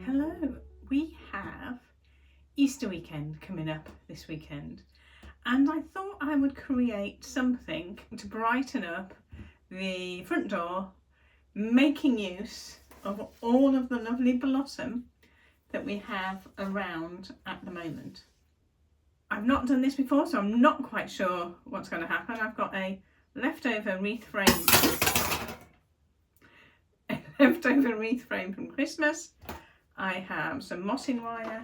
Hello, we have Easter weekend coming up this weekend, and I thought I would create something to brighten up the front door, making use of all of the lovely blossom that we have around at the moment. I've not done this before, so I'm not quite sure what's going to happen. I've got a leftover wreath frame from Christmas. I have some mossing wire.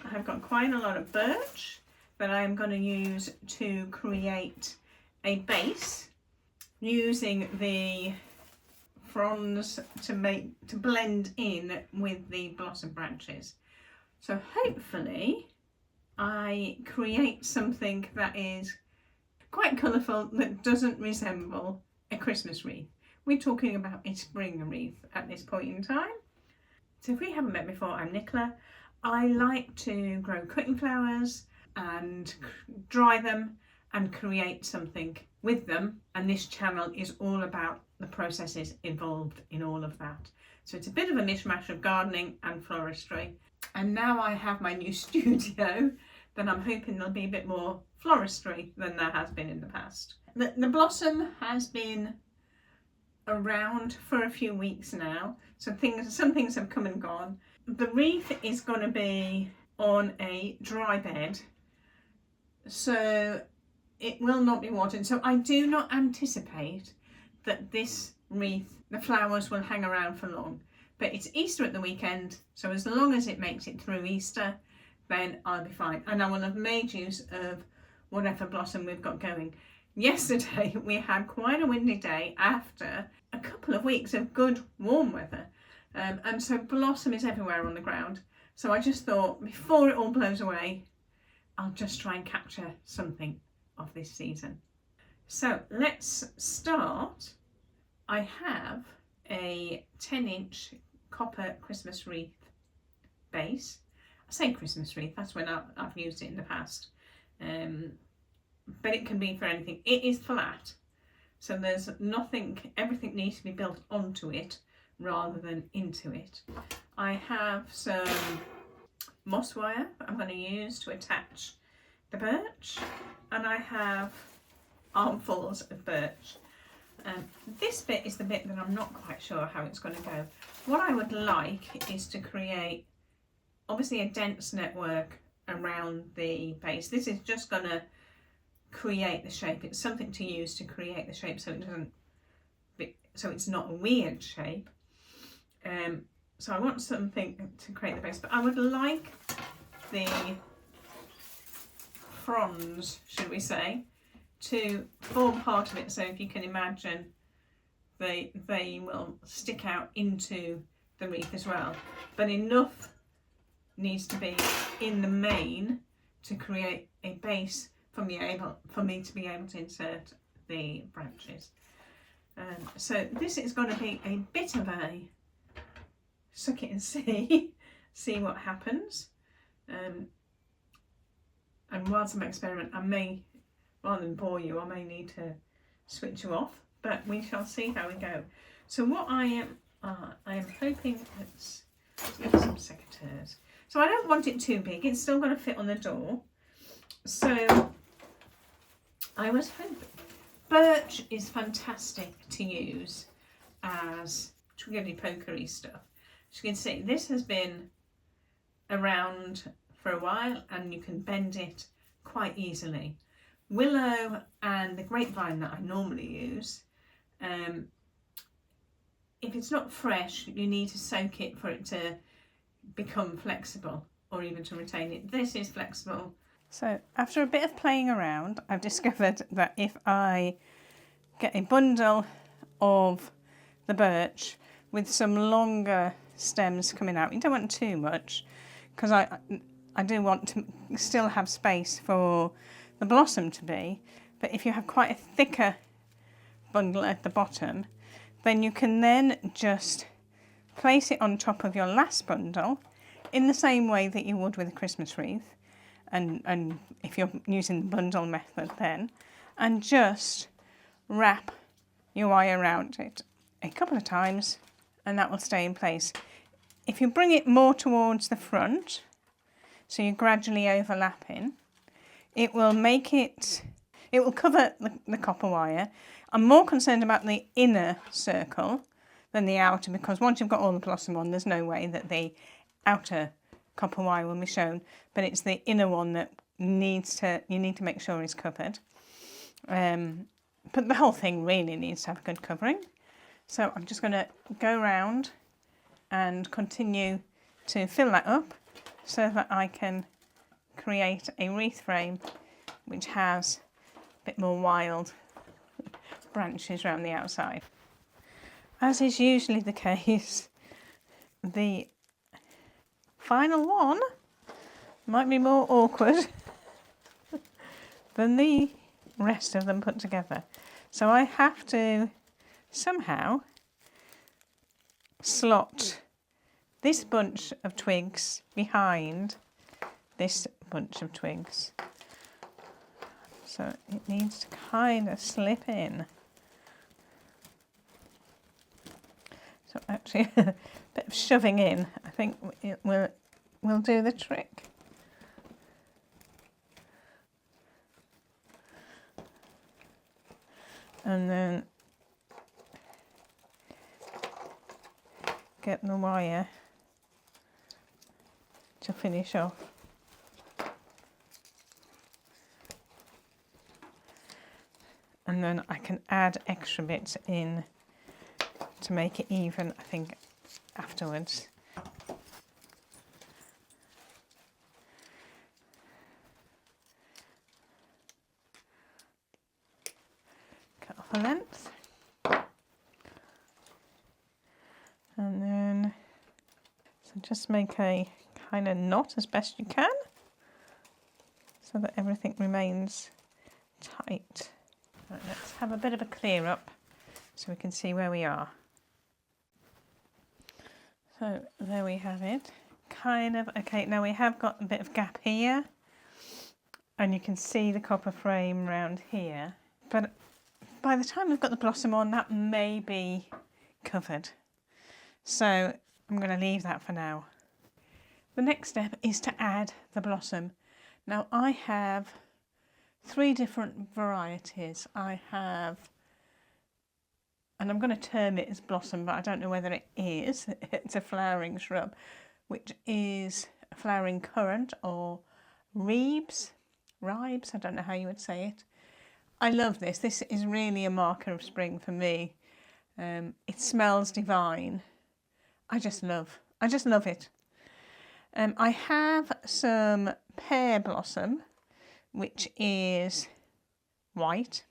I have got quite a lot of birch that I am going to use to create a base, using the fronds to blend in with the blossom branches. So hopefully I create something that is quite colourful, that doesn't resemble a Christmas wreath. We're talking about a spring wreath at this point in time. So if we haven't met before, I'm Nicola. I like to grow cutting flowers and dry them and create something with them, and this channel is all about the processes involved in all of that. So it's a bit of a mishmash of gardening and floristry. And now I have my new studio, then I'm hoping there'll be a bit more floristry than there has been in the past. The blossom has been around for a few weeks now, so some things have come and gone. The wreath is going to be on a dry bed, so it will not be watered. So I do not anticipate that this wreath, the flowers, will hang around for long. But it's Easter at the weekend, so as long as it makes it through Easter, then I'll be fine. And I will have made use of whatever blossom we've got going. Yesterday we had quite a windy day after a couple of weeks of good warm weather, and so blossom is everywhere on the ground. So I just thought, before it all blows away, I'll just try and capture something of this season. So let's start. I have a 10-inch copper Christmas wreath base. I say Christmas wreath, that's when I've used it in the past. But it can be for anything. It is flat, so there's nothing, everything needs to be built onto it rather than into it. I have some moss wire I'm going to use to attach the birch, and I have armfuls of birch. This bit is the bit that I'm not quite sure how it's going to go. What I would like is to create, obviously, a dense network around the base. This is just going to create the shape. It's something to use to create the shape, so it doesn't so it's not a weird shape. So I want something to create the base, but I would like the fronds, should we say, to form part of it. So if you can imagine, they will stick out into the wreath as well, but enough needs to be in the main to create a base for me to be able to insert the branches. So this is going to be a bit of a suck it and see what happens. And whilst I'm experimenting, I may, rather than bore you, I may need to switch you off, but we shall see how we go. So what I am hoping, let's get some secateurs. So I don't want it too big, it's still going to fit on the door. So I was hoping, birch is fantastic to use as twiggly pokery stuff. As you can see, this has been around for a while and you can bend it quite easily. Willow and the grapevine that I normally use, if it's not fresh, you need to soak it for it to become flexible, or even to retain it. This is flexible. So after a bit of playing around, I've discovered that if I get a bundle of the birch with some longer stems coming out, you don't want too much, because I do want to still have space for the blossom to be, but if you have quite a thicker bundle at the bottom, then you can then just place it on top of your last bundle in the same way that you would with a Christmas wreath, and if you're using the bundle method then, and just wrap your wire around it a couple of times and that will stay in place. if you bring it more towards the front, so you're gradually overlapping, it will make it, it will cover the copper wire. I'm more concerned about the inner circle than the outer, because once you've got all the blossom on, there's no way that the outer copper wire will be shown, but it's the inner one that you need to make sure is covered. But the whole thing really needs to have a good covering. So I'm just going to go around and continue to fill that up so that I can create a wreath frame which has a bit more wild branches around the outside. As is usually the case, the final one might be more awkward than the rest of them put together. So I have to somehow slot this bunch of twigs behind this bunch of twigs. So it needs to kind of slip in. So actually a bit of shoving in, I think it will do the trick. And then get the wire to finish off. And then I can add extra bits in to make it even, I think, afterwards. Cut off a length. And then, so just make a kind of knot as best you can so that everything remains tight. Right, let's have a bit of a clear up so we can see where we are. So there we have it. Kind of, okay, now we have got a bit of gap here and you can see the copper frame round here. But by the time we've got the blossom on, that may be covered. So I'm going to leave that for now. The next step is to add the blossom. Now I have 3 different varieties. I have, and I'm going to term it as blossom, but I don't know whether it is. It's a flowering shrub, which is a flowering currant or ribes, I don't know how you would say it. I love this. This is really a marker of spring for me. It smells divine. I just love it. I have some pear blossom, which is white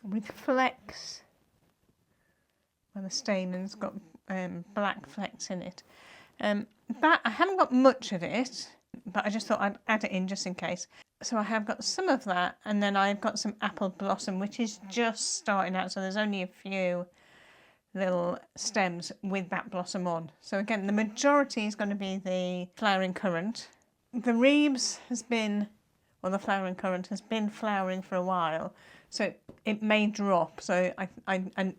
with flecks, where the stamen's got black flecks in it. That I haven't got much of it, but I just thought I'd add it in just in case. So I have got some of that, and then I've got some apple blossom, which is just starting out, so there's only a few little stems with that blossom on. So again, the majority is going to be the flowering currant. The ribes has been, or the flowering currant has been flowering for a while, so it may drop. So and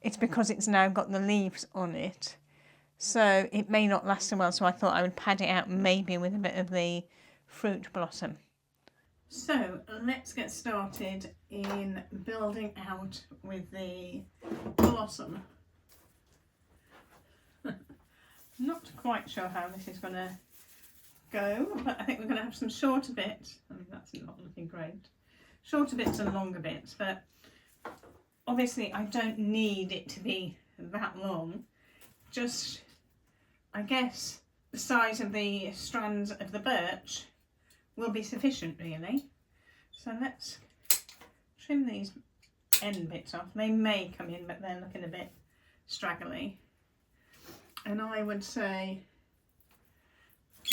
it's because it's now got the leaves on it, so it may not last so well. So I thought I would pad it out maybe with a bit of the fruit blossom. So let's get started in building out with the blossom. Not quite sure how this is going to go, but I think we're going to have some shorter bits. I mean, that's not looking great. Shorter bits and longer bits, but obviously I don't need it to be that long. Just, I guess, the size of the strands of the birch will be sufficient, really. So let's trim these end bits off. They may come in, but they're looking a bit straggly. And I would say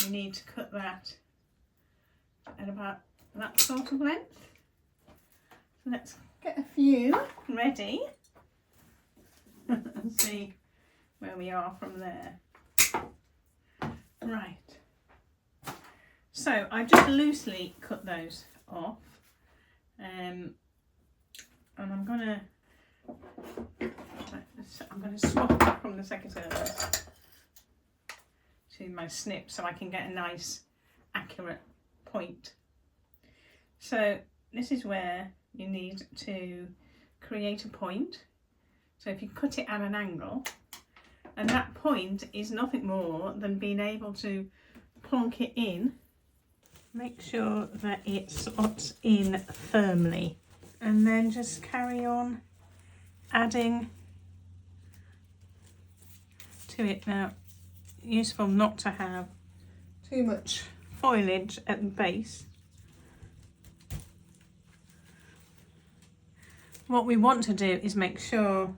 we need to cut that at about that sort of length. So let's get a few ready and see where we are from there. Right. So I just loosely cut those off, and I'm gonna swap that from the secateurs. to my snip so I can get a nice accurate point. So this is where you need to create a point. So if you cut it at an angle, and that point is nothing more than being able to plonk it in. Make sure that it slots in firmly, and then just carry on adding to it. Now, useful not to have too much foliage at the base. What we want to do is make sure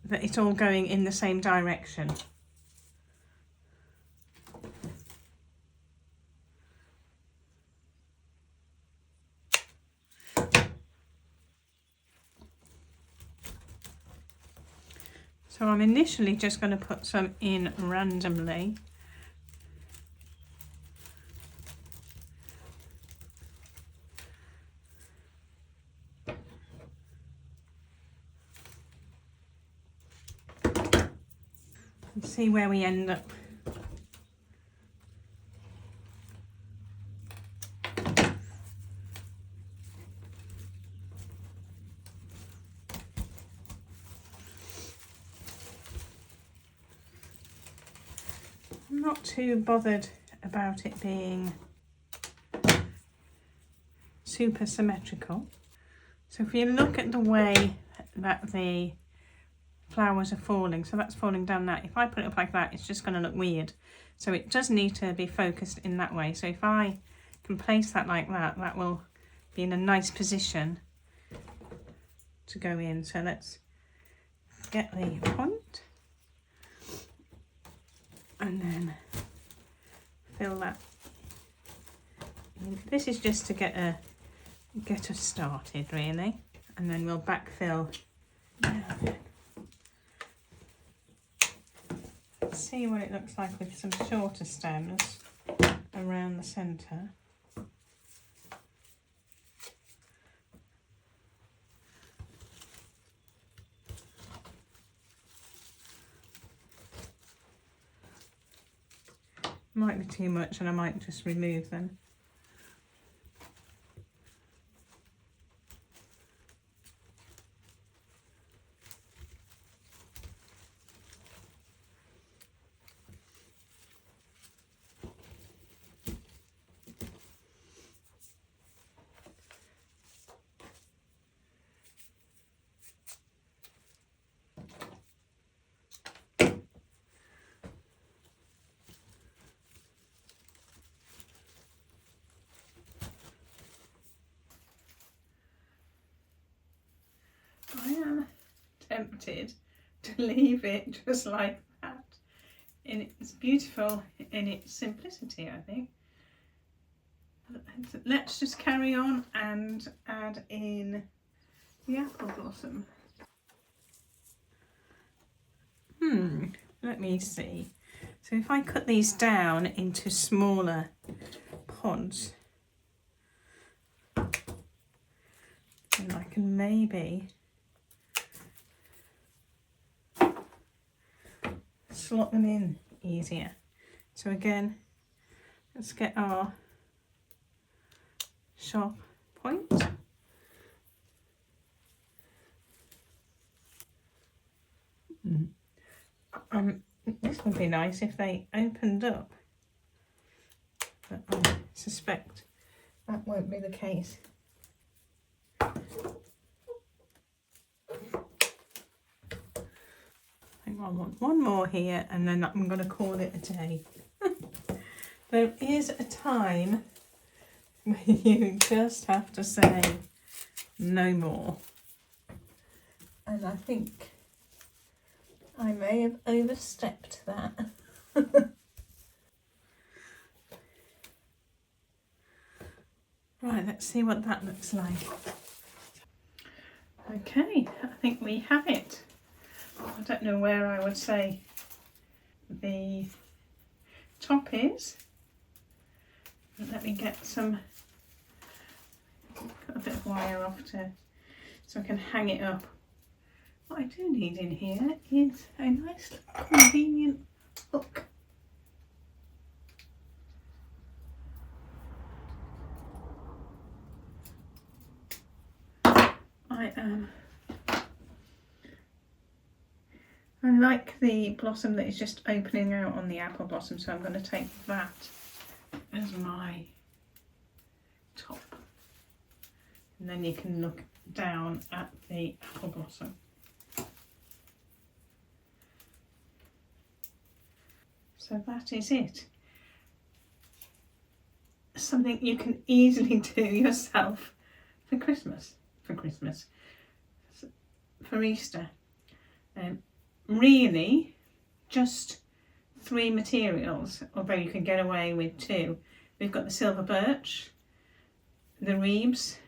that it's all going in the same direction. So I'm initially just going to put some in randomly. And see where we end up. I'm not too bothered about it being super symmetrical. So if you look at the way that the flowers are falling, so that's falling down that. If I put it up like that, it's just going to look weird. So it does need to be focused in that way. So if I can place that like that, that will be in a nice position to go in. So let's get the point and then fill that in. This is just to get us started really, and then we'll backfill. See what it looks like with some shorter stems around the centre. Might be too much and I might just remove them. I am tempted to leave it just like that. And it's beautiful in its simplicity, I think. Let's just carry on and add in the apple blossom. Let me see. So if I cut these down into smaller pods, then I can maybe slot them in easier. So again, let's get our sharp point. This would be nice if they opened up, but I suspect that won't be the case. I think I want one more here and then I'm going to call it a day. There is a time when you just have to say no more. And I think I may have overstepped that. Right, let's see what that looks like. Okay, I think we have it. I don't know where I would say the top is. Let me get some, cut a bit of wire off so I can hang it up. What I do need in here is a nice convenient hook. I like the blossom that is just opening out on the apple blossom, so I'm going to take that as my top. And then you can look down at the apple blossom. So that is it. Something you can easily do yourself for Christmas, for Easter. Really just 3 materials, although you can get away with 2. We've got the silver birch, the reeds,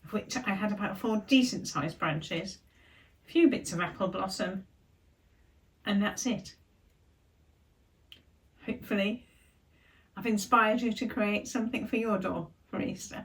of which I had about 4 decent sized branches, a few bits of apple blossom, and that's it. Hopefully I've inspired you to create something for your door for Easter.